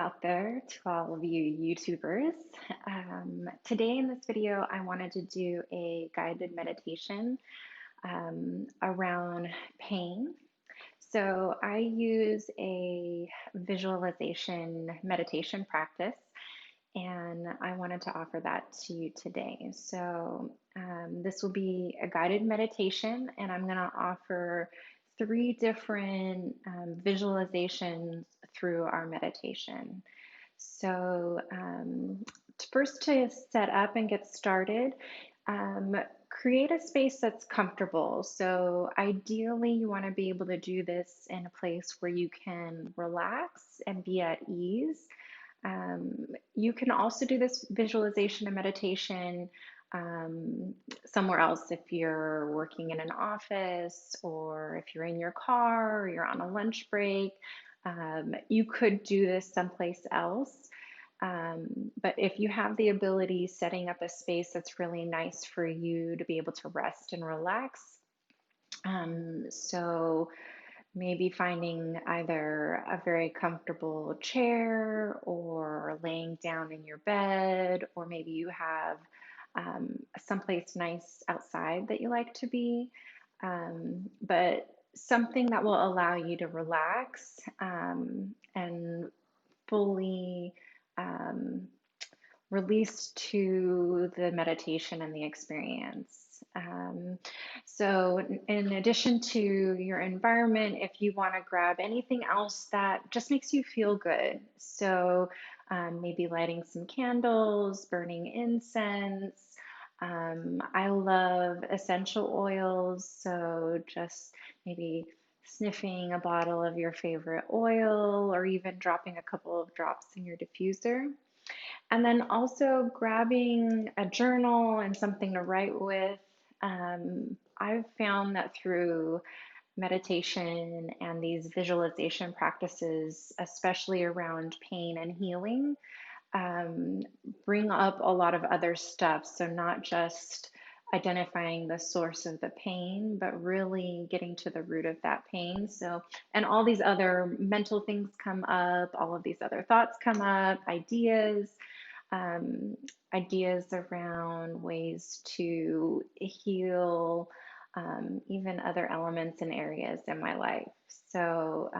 out there to all of you YouTubers. Today in this video, I wanted to do a guided meditation around pain. So I use a visualization meditation practice, and I wanted to offer that to you today. So this will be a guided meditation, and I'm going to offer three different visualizations through our meditation. So, first, to set up and get started, um, create a space that's comfortable. So, ideally, you want to be able to do this in a place where you can relax and be at ease. You can also do this visualization and meditation somewhere else if you're working in an office or if you're in your car or you're on a lunch break. You could do this someplace else. But if you have the ability, setting up a space that's really nice for you to be able to rest and relax. So maybe finding either a very comfortable chair or laying down in your bed, or maybe you have someplace nice outside that you like to be, but something that will allow you to relax and fully um, release to the meditation and the experience. So, in addition to your environment, if you want to grab anything else that just makes you feel good, so maybe lighting some candles, burning incense. I love essential oils, so just maybe sniffing a bottle of your favorite oil or even dropping a couple of drops in your diffuser. And then also grabbing a journal and something to write with. I've found that through meditation and these visualization practices, especially around pain and healing, um, bring up a lot of other stuff. So, not just identifying the source of the pain, but really getting to the root of that pain. So, and all these other mental things come up, all of these other thoughts come up, um, ideas around ways to heal even other elements and areas in my life. So,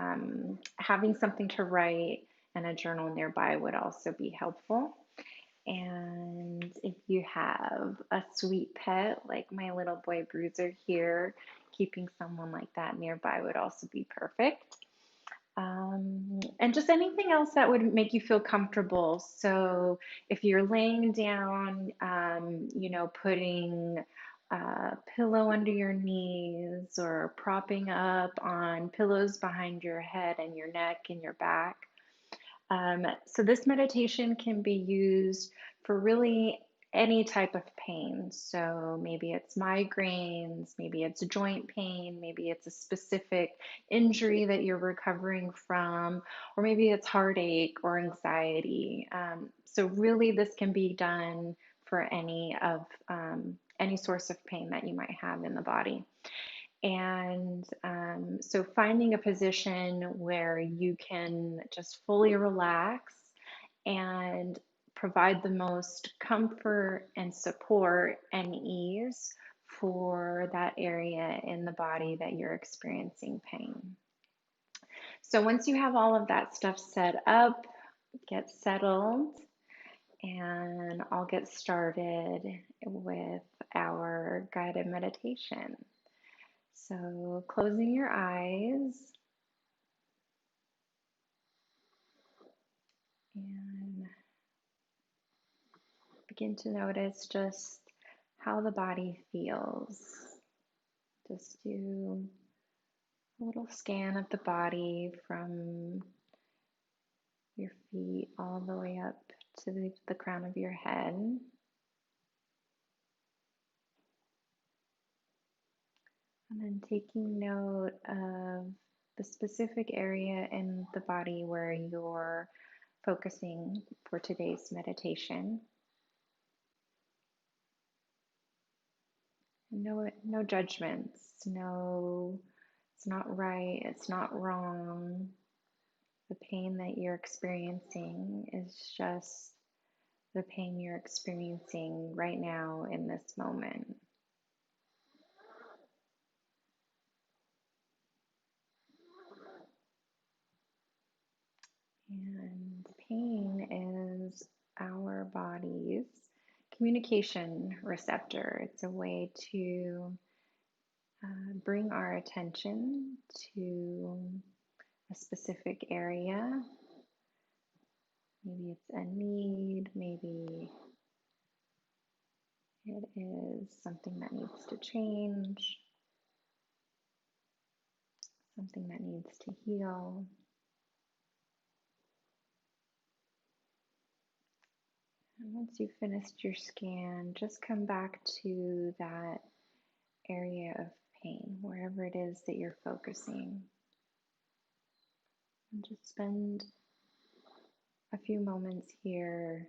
having something to write and a journal nearby would also be helpful. And if you have a sweet pet like my little boy Bruiser here, keeping someone like that nearby would also be perfect. And just anything else that would make you feel comfortable. So if you're laying down, putting a pillow under your knees or propping up on pillows behind your head and your neck and your back. So this meditation can be used for really any type of pain. So maybe it's migraines, maybe it's joint pain, maybe it's a specific injury that you're recovering from, or maybe it's heartache or anxiety. So really, this can be done for any source of pain that you might have in the body. And so finding a position where you can just fully relax and provide the most comfort and support and ease for that area in the body that you're experiencing pain. So once you have all of that stuff set up, get settled, and I'll get started with our guided meditation. So, closing your eyes and begin to notice just how the body feels. Just do a little scan of the body from your feet all the way up to the crown of your head. And then taking note of the specific area in the body where you're focusing for today's meditation. No judgments, no, it's not right, it's not wrong. The pain that you're experiencing is just the pain you're experiencing right now in this moment. And pain is our body's communication receptor. It's a way to bring our attention to a specific area. Maybe it's a need, maybe it is something that needs to change, something that needs to heal. And once you've finished your scan, just come back to that area of pain, wherever it is that you're focusing. And just spend a few moments here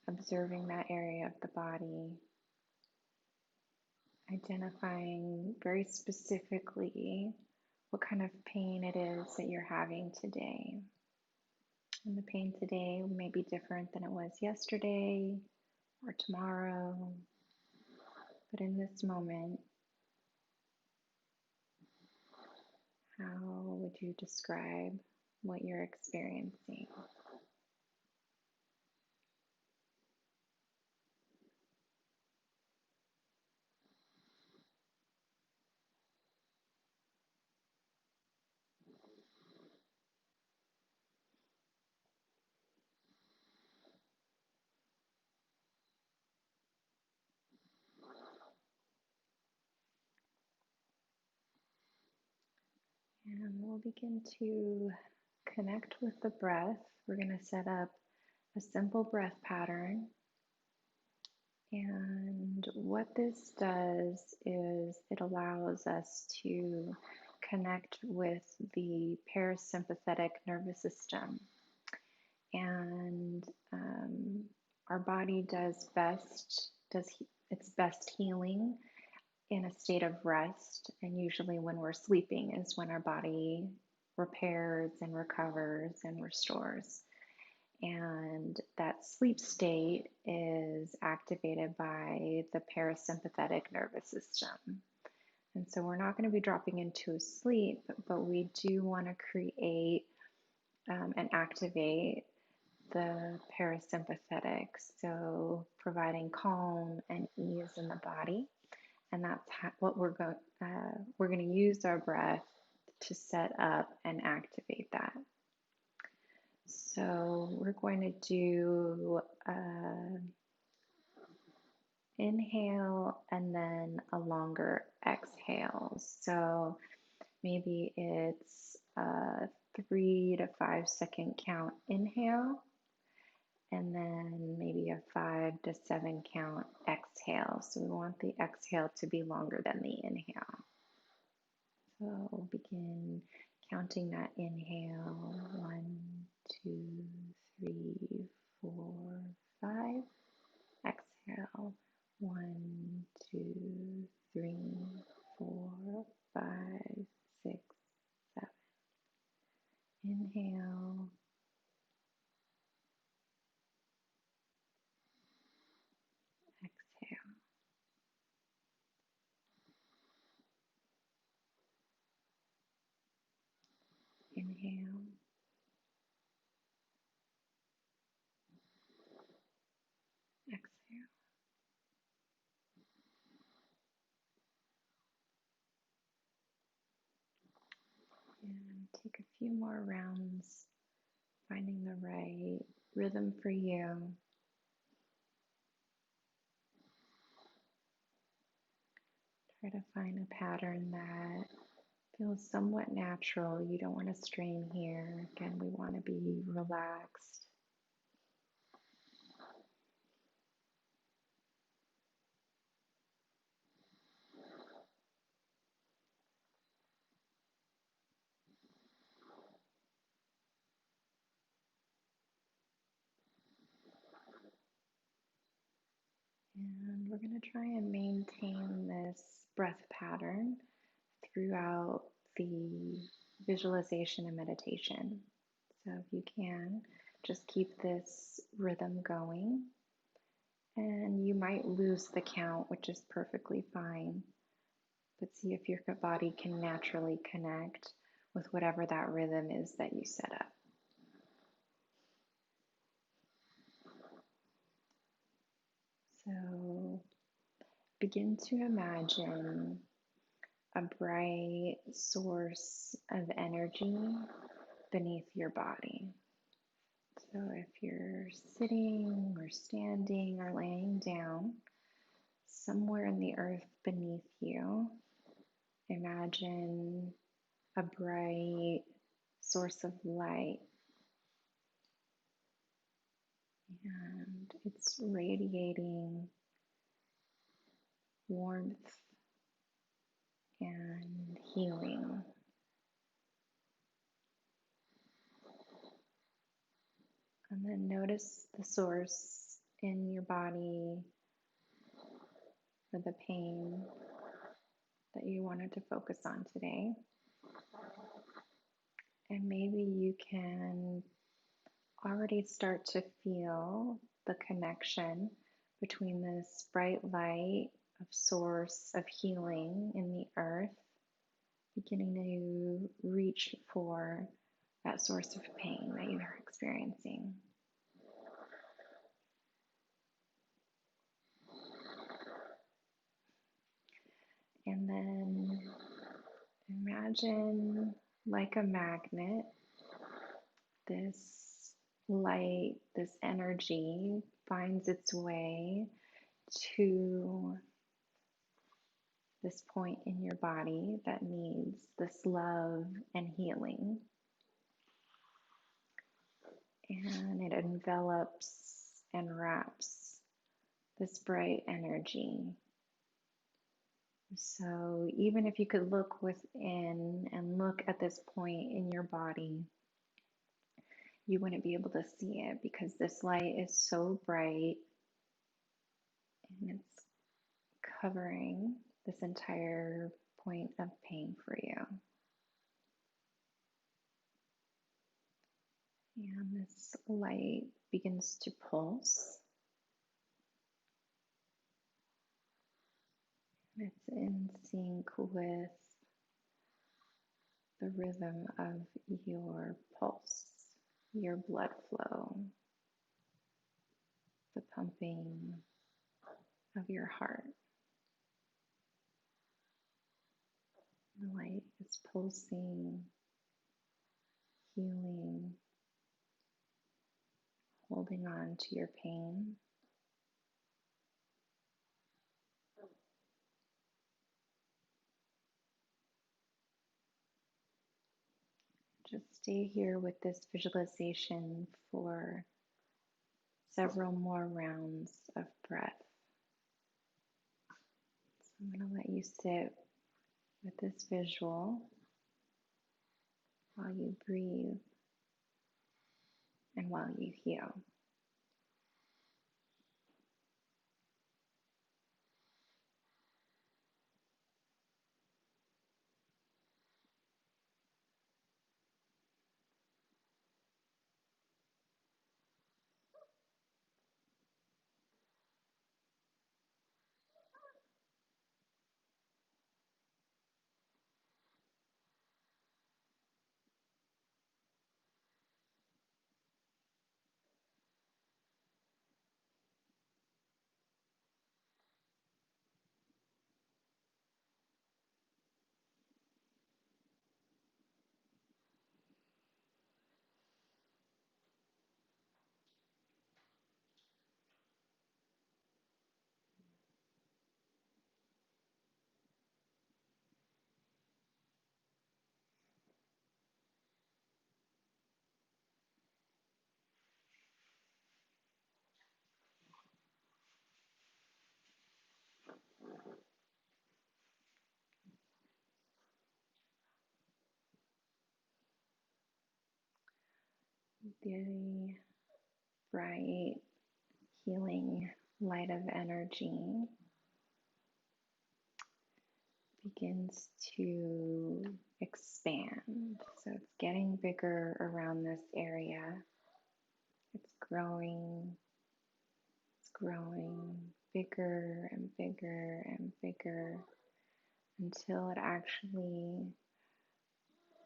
observing that area of the body, identifying very specifically what kind of pain it is that you're having today. And the pain today may be different than it was yesterday or tomorrow. But in this moment, how would you describe what you're experiencing? And we'll begin to connect with the breath. We're going to set up a simple breath pattern. And what this does is it allows us to connect with the parasympathetic nervous system. And our body does its best healing in a state of rest. And usually, when we're sleeping, is when our body repairs and recovers and restores. And that sleep state is activated by the parasympathetic nervous system. And so we're not going to be dropping into sleep, but we do want to create and activate the parasympathetic, so providing calm and ease in the body. And that's what we're going to use our breath to set up and activate that. So we're going to do inhale and then a longer exhale. So maybe it's a 3 to 5 second count inhale, and then maybe a 5 to 7 count exhale. So we want the exhale to be longer than the inhale. So we'll begin counting that inhale. 1, 2, 3, 4, 5. Exhale. 1, 2, 3, 4, 5, 6, 7. Inhale. Exhale. Inhale. Exhale. And take a few more rounds, finding the right rhythm for you. Try to find a pattern that feels somewhat natural. You don't want to strain here. Again, we want to be relaxed. And we're going to try and maintain this breath pattern throughout the visualization and meditation. So if you can, just keep this rhythm going. And you might lose the count, which is perfectly fine, but see if your body can naturally connect with whatever that rhythm is that you set up. So begin to imagine a bright source of energy beneath your body. So if you're sitting or standing or laying down, somewhere in the earth beneath you, imagine a bright source of light, and it's radiating warmth and healing. And then notice the source in your body for the pain that you wanted to focus on today. And maybe you can already start to feel the connection between this bright light of source of healing in the earth, beginning to reach for that source of pain that you are experiencing. And then imagine, like a magnet, this light, this energy finds its way to this point in your body that needs this love and healing. And it envelops and wraps this bright energy. So even if you could look within and look at this point in your body, you wouldn't be able to see it because this light is so bright and it's covering this entire point of pain for you. And this light begins to pulse. It's in sync with the rhythm of your pulse, your blood flow, the pumping of your heart. The light is pulsing, healing, holding on to your pain. Just stay here with this visualization for several more rounds of breath. So I'm going to let you sit with this visual while you breathe and while you heal. The bright, healing light of energy begins to expand. So it's getting bigger around this area. It's growing bigger and bigger and bigger until it actually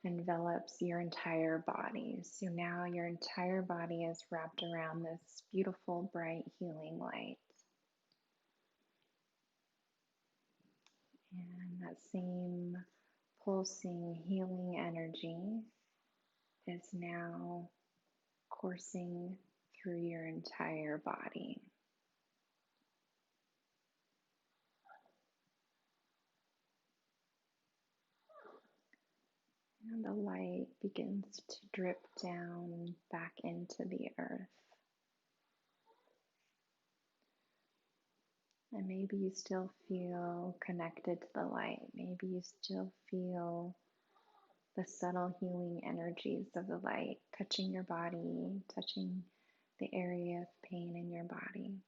envelops your entire body. So now your entire body is wrapped around this beautiful, bright, healing light. And that same pulsing, healing energy is now coursing through your entire body. And the light begins to drip down back into the earth. And maybe you still feel connected to the light. Maybe you still feel the subtle healing energies of the light touching your body, touching the area of pain in your body.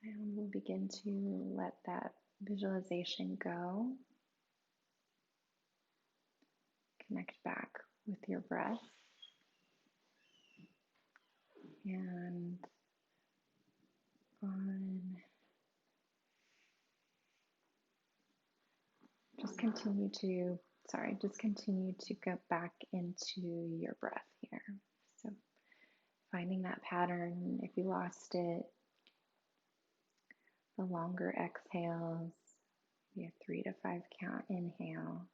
And we'll begin to let that visualization go. Connect back with your breath. And just continue to go back into your breath here. So finding that pattern, if you lost it, the longer exhales, maybe a 3 to 5 count inhale.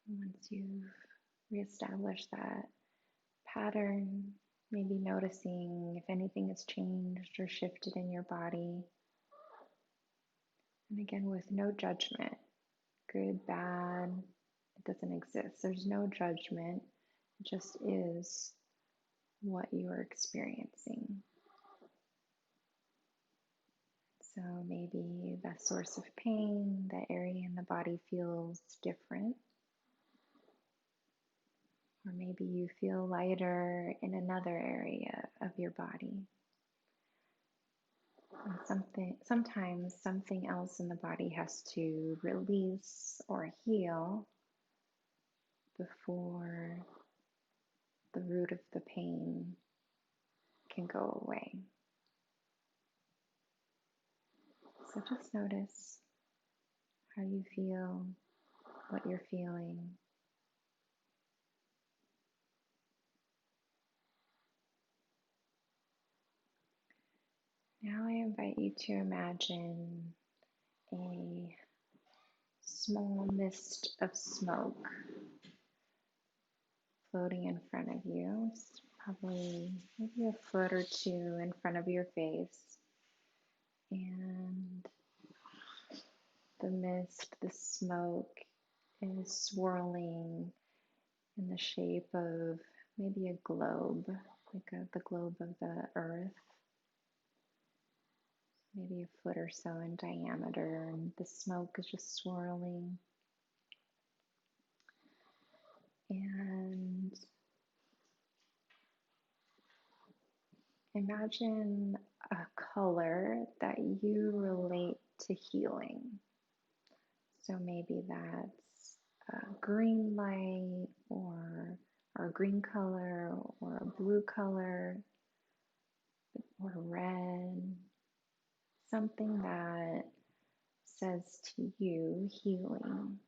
Once you've reestablished that pattern, maybe noticing if anything has changed or shifted in your body. And again, with no judgment, good, bad, it doesn't exist. There's no judgment, it just is what you're experiencing. So maybe the source of pain, that area in the body feels different. Or maybe you feel lighter in another area of your body. And sometimes something else in the body has to release or heal before the root of the pain can go away. So just notice how you feel, what you're feeling. Now I invite you to imagine a small mist of smoke floating in front of you. It's probably maybe a foot or two in front of your face. And the mist, the smoke is swirling in the shape of maybe a globe, the globe of the earth, maybe a foot or so in diameter, and the smoke is just swirling. And imagine a color that you relate to healing. So maybe that's a green light or a green color or a blue color or red, something that says to you healing.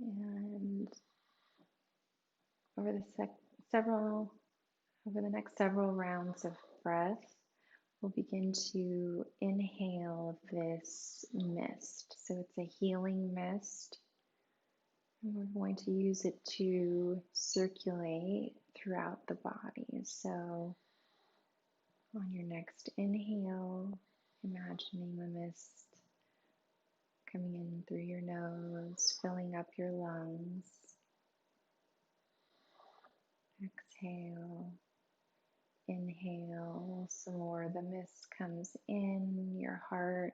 And over the next several rounds of breath, we'll begin to inhale this mist. So it's a healing mist. And we're going to use it to circulate throughout the body. So on your next inhale, imagining the mist coming in through your nose, filling up your lungs. exhale, inhale some more. The mist comes in, your heart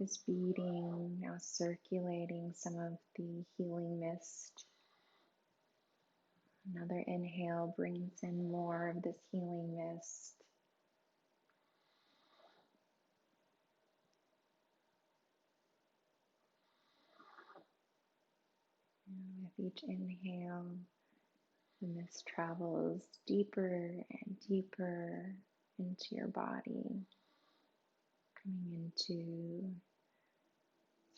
is beating, now circulating some of the healing mist. Another inhale brings in more of this healing mist. And with each inhale, the mist travels deeper and deeper into your body, coming into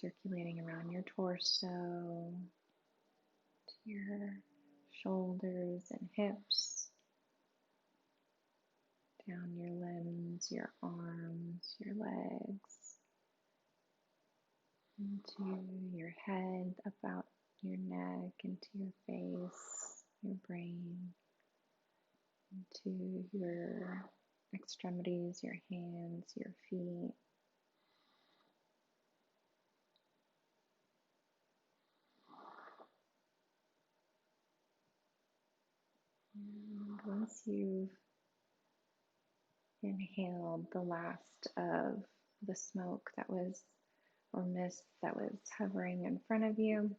circulating around your torso, to your shoulders and hips, down your limbs, your arms, your legs, into your head, about your neck, into your face, your brain, into your extremities, your hands, your feet. And once you've inhaled the last of the smoke that was, or mist that was hovering in front of you,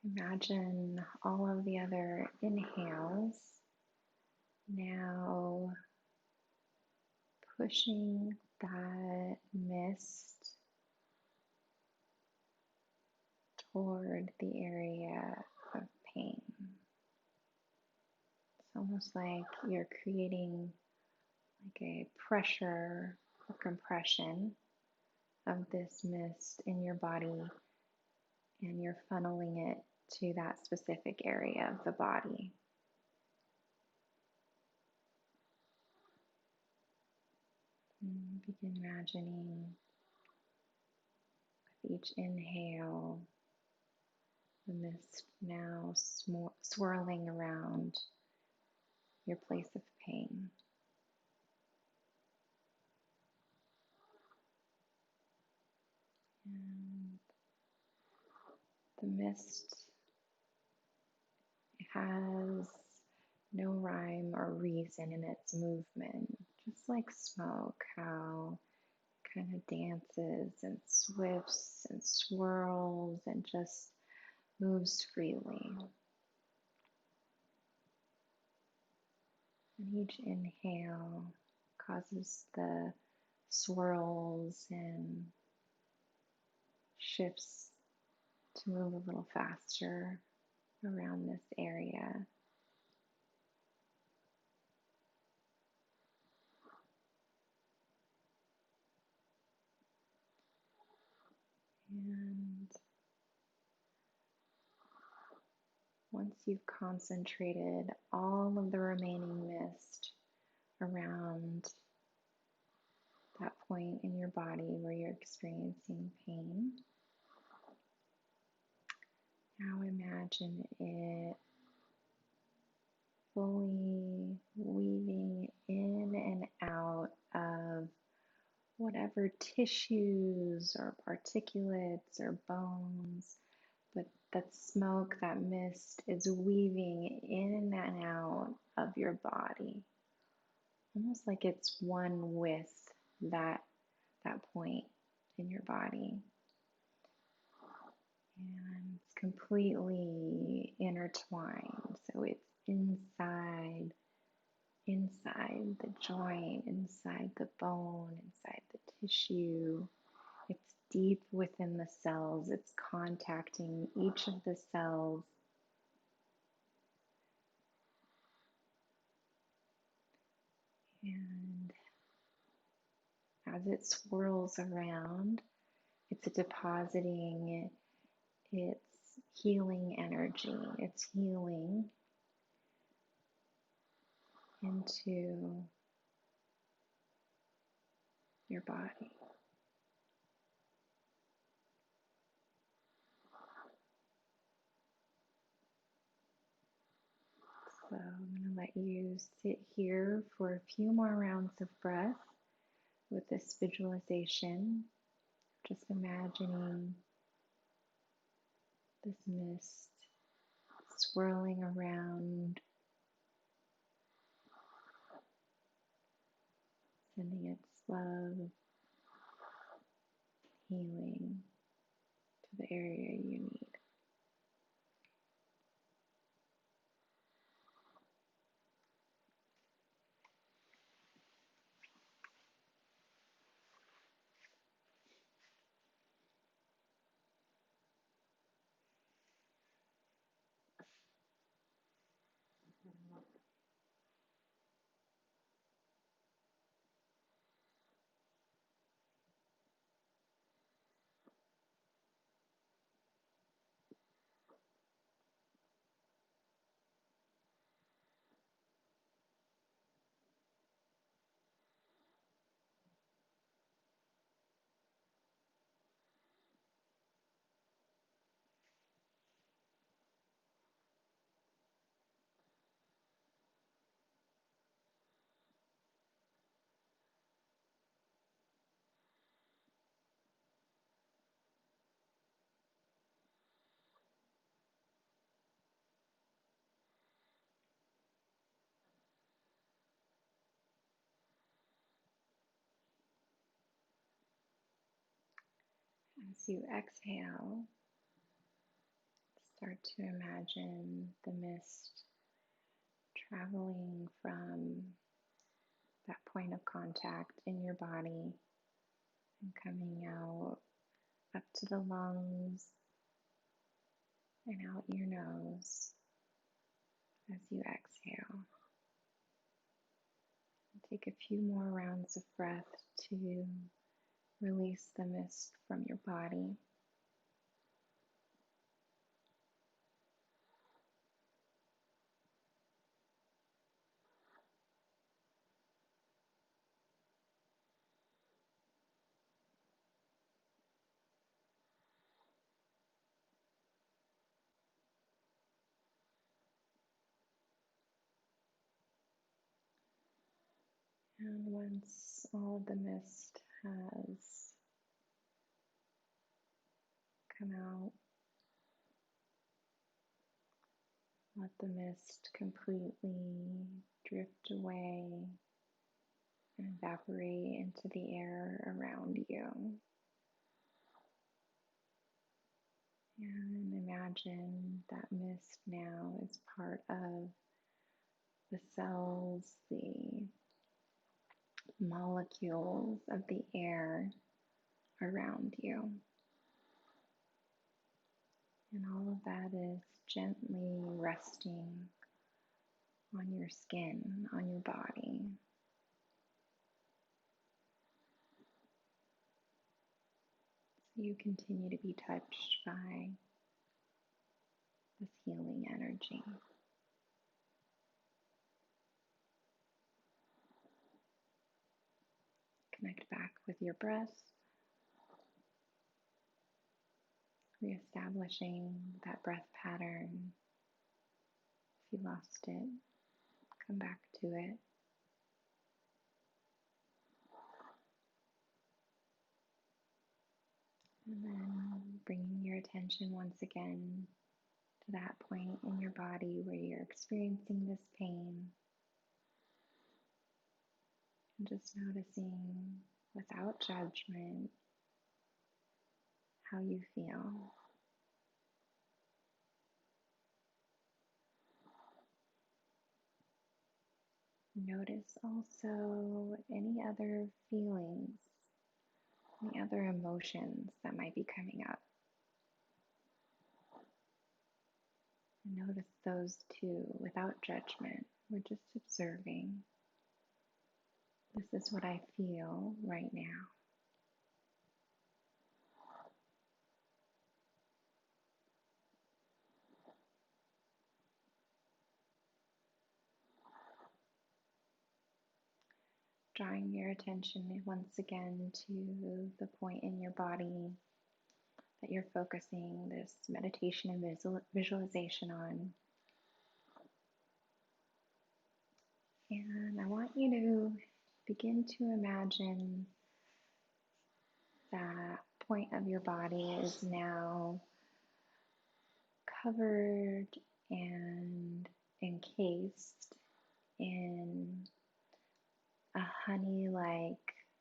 imagine all of the other inhales now pushing that mist toward the area of pain. It's almost like you're creating like a pressure or compression of this mist in your body, and you're funneling it to that specific area of the body. And begin imagining with each inhale, the mist now swirling around your place of pain. And the mist has no rhyme or reason in its movement, just like smoke, how it kind of dances and swifts and swirls and just moves freely. And each inhale causes the swirls and shifts to move a little faster around this area. And once you've concentrated all of the remaining mist around that point in your body where you're experiencing pain, now imagine it fully weaving in and out of whatever tissues or particulates or bones, but that smoke, that mist is weaving in and out of your body, almost like it's one with that point in your body. And it's completely intertwined. So it's inside the joint, inside the bone, inside the tissue. It's deep within the cells. It's contacting each of the cells. And as it swirls around, it's depositing its healing energy. It's healing into your body. So I'm going to let you sit here for a few more rounds of breath with this visualization, just imagining this mist swirling around, sending its love, healing to the area you need. As you exhale, start to imagine the mist traveling from that point of contact in your body and coming out up to the lungs and out your nose as you exhale. Take a few more rounds of breath to release the mist from your body. And once all of the mist has come out, let the mist completely drift away and evaporate into the air around you. And imagine that mist now is part of the cells, the molecules of the air around you. And all of that is gently resting on your skin, on your body. So you continue to be touched by this healing energy. Connect back with your breath, reestablishing that breath pattern. If you lost it, come back to it. And then bringing your attention once again to that point in your body where you're experiencing this pain. And just noticing without judgment how you feel. Notice also any other feelings, any other emotions that might be coming up. And notice those too without judgment. We're just observing. This is what I feel right now. Drawing your attention once again to the point in your body that you're focusing this meditation and visualization on. And I want you to begin to imagine that point of your body is now covered and encased in a honey-like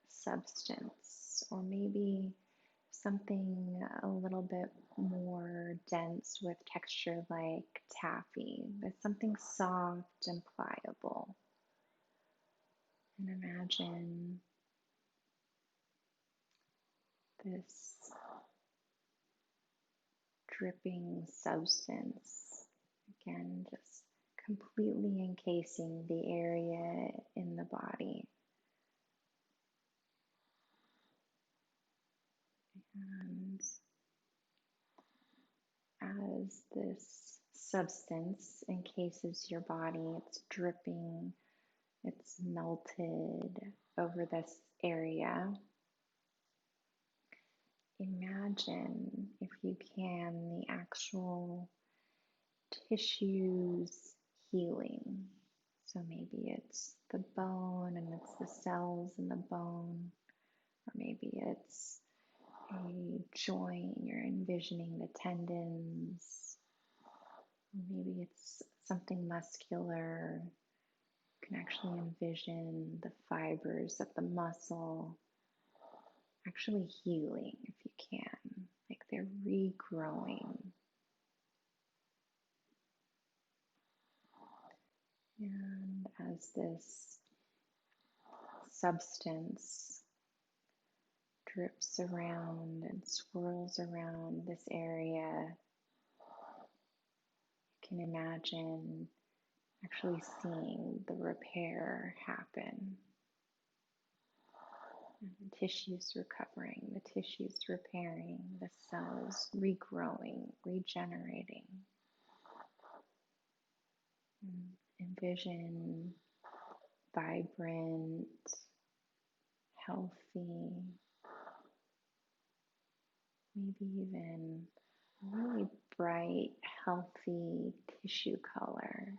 substance, or maybe something a little bit more dense with texture like taffy, but something soft and pliable. And imagine this dripping substance, again, just completely encasing the area in the body. And as this substance encases your body, it's dripping, it's melted over this area. Imagine, if you can, the actual tissues healing. So maybe it's the bone and it's the cells in the bone, or maybe it's a joint, you're envisioning the tendons, or maybe it's something muscular. You can actually envision the fibers of the muscle actually healing if you can, like they're regrowing. And as this substance drips around and swirls around this area, you can imagine actually seeing the repair happen. And the tissues recovering, the tissues repairing, the cells regrowing, regenerating. And envision vibrant, healthy, maybe even a really bright, healthy tissue color.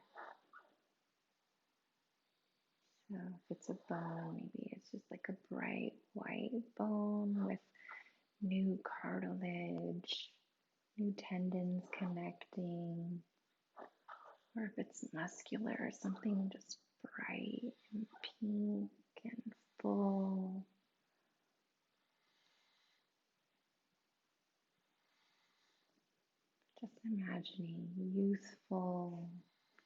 So if it's a bone, maybe it's just like a bright white bone with new cartilage, new tendons connecting. Or if it's muscular, something just bright and pink and full. Just imagining youthful,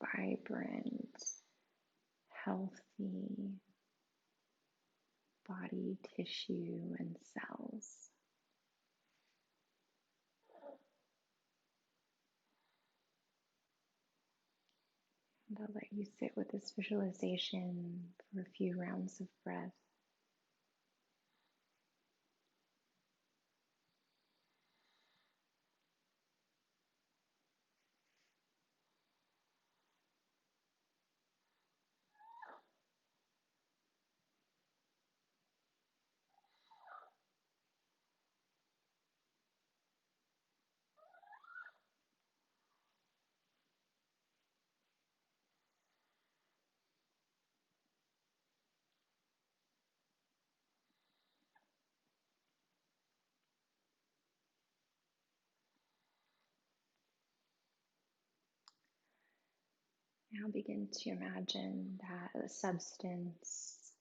vibrant, healthy body tissue and cells. And I'll let you sit with this visualization for a few rounds of breath. Now begin to imagine that the substance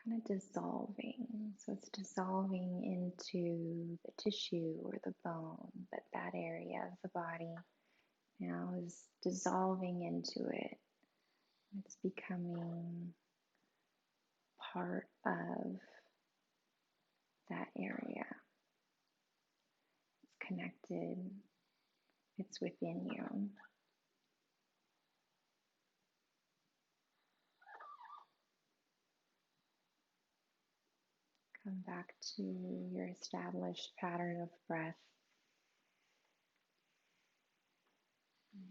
kind of dissolving. So it's dissolving into the tissue or the bone, but that area of the body now is dissolving into it. It's becoming part of that area. It's connected, it's within you. Come back to your established pattern of breath.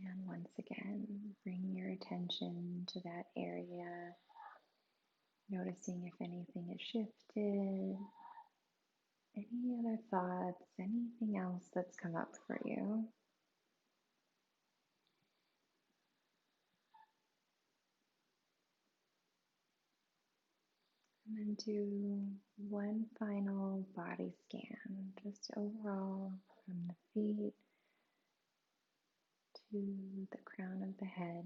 And once again, bring your attention to that area, noticing if anything has shifted, any other thoughts, anything else that's come up for you. And then do one final body scan, just overall from the feet to to the crown of the head,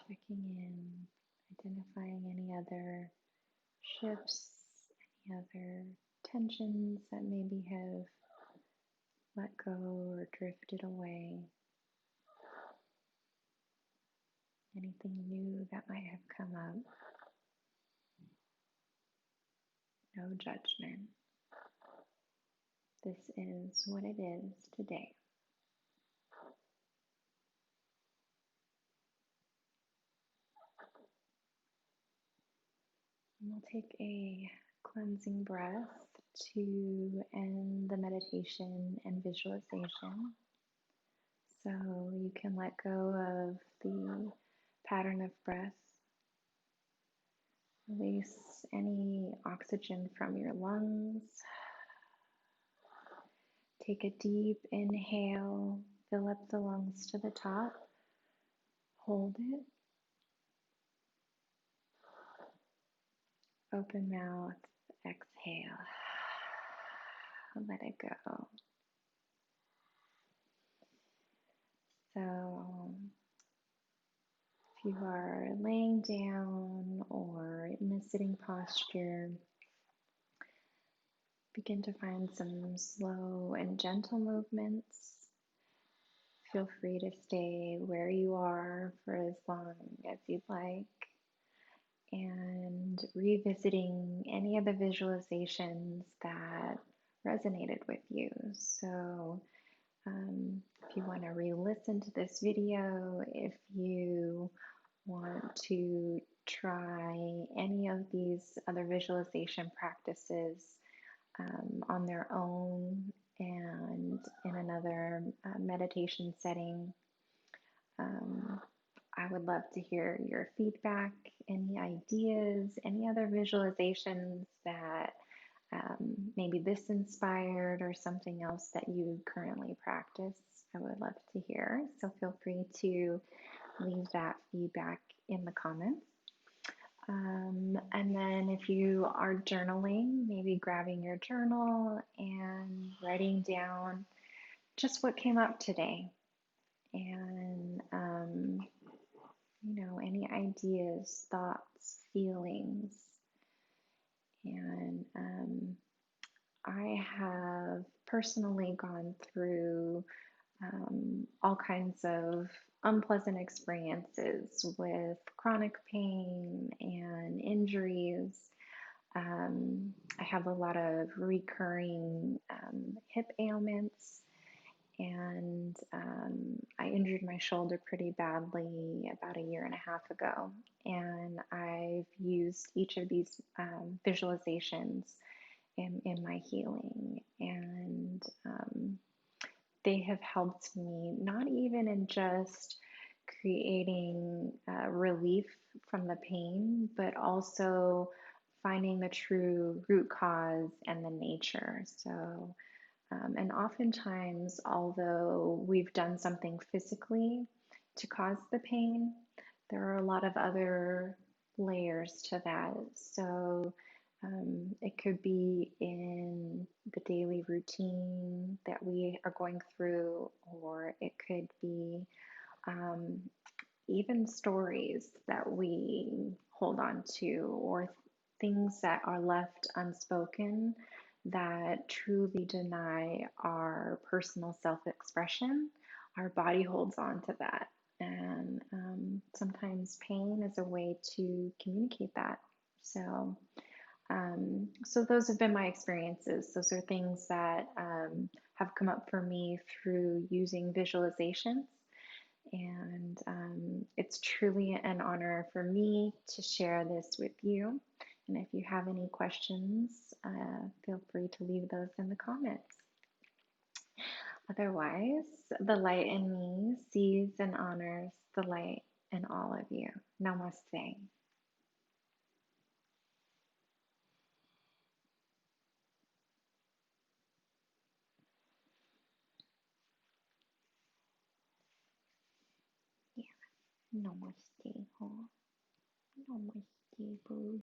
checking in, identifying any other shifts, any other tensions that maybe have let go or drifted away, anything new that might have come up. No judgment. This is what it is today. And we'll take a cleansing breath to end the meditation and visualization. So you can let go of the pattern of breath. Release any oxygen from your lungs. Take a deep inhale, fill up the lungs to the top. Hold it. Open mouth, exhale. Let it go. So if you are laying down or in a sitting posture, begin to find some slow and gentle movements. Feel free to stay where you are for as long as you'd like. And revisiting any of the visualizations that resonated with you. So if you want to re-listen to this video, if you want to try any of these other visualization practices on their own and in another meditation setting, I would love to hear your feedback, any ideas, any other visualizations that maybe this inspired or something else that you currently practice. I would love to hear. So feel free to leave that feedback in the comments. And then if you are journaling, maybe grabbing your journal and writing down just what came up today. And, any ideas, thoughts, feelings. And I have personally gone through all kinds of unpleasant experiences with chronic pain and injuries. I have a lot of recurring hip ailments, and I injured my shoulder pretty badly about a year and a half ago. And I've used each of these visualizations in my healing, and they have helped me not even in just creating relief from the pain, but also finding the true root cause and the nature. So, and oftentimes, although we've done something physically to cause the pain, there are a lot of other layers to that. So, it could be in the daily routine that we are going through, or it could be um, even stories that we hold on to, or things that are left unspoken that truly deny our personal self expression. Our body holds on to that. And sometimes pain is a way to communicate that. So those have been my experiences. Those are things that have come up for me through using visualizations. And it's truly an honor for me to share this with you. And if you have any questions, feel free to leave those in the comments. Otherwise, the light in me sees and honors the light in all of you. Namaste. Yeah. Namaste. Namaste, boo.